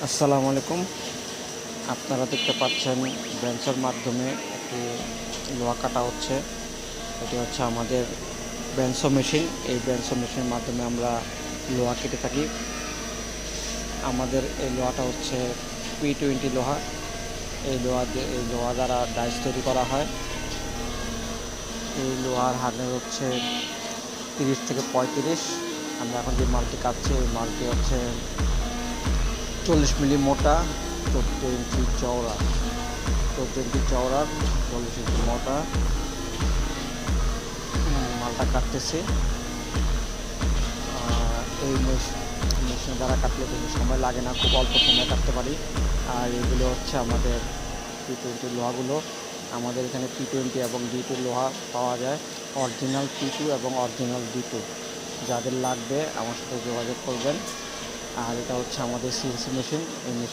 আসসালামু আলাইকুম। আপনারা দেখতে পাচ্ছেন বেঞ্চের মাধ্যমে একটি লোহা কাটা হচ্ছে। এটি হচ্ছে আমাদের বেঞ্চো মেশিন। এই বেঞ্চো মেশিনের মাধ্যমে আমরা লোহা কেটে থাকি। আমাদের এই লোহাটা হচ্ছে P20 লোহা। এই লোহা দ্বারা ডাইস তৈরি করা হয়। এই লোহার হার্ডনেস হচ্ছে 30 থেকে 35। আমরা এখন যে মালটি কাটছি এই মালটি হচ্ছে 40 মিলি মোটা, 14 ইঞ্চি চওড়া, 40 ইঞ্চি মোটা মালটা কাটতেছি। এই মেশিন দ্বারা কাটলে বেশি সময় লাগে না, খুব অল্প সময় কাটতে পারি। আর এগুলো হচ্ছে আমাদের P20 লোহাগুলো। আমাদের এখানে P20 এবং D2 লোহা পাওয়া যায়, অরিজিনাল P2 এবং অরিজিনাল D2। যাদের লাগবে আমার সাথে যোগাযোগ করবেন। আর এটা হচ্ছে আমাদের CNC মেশিন। এই মেশিন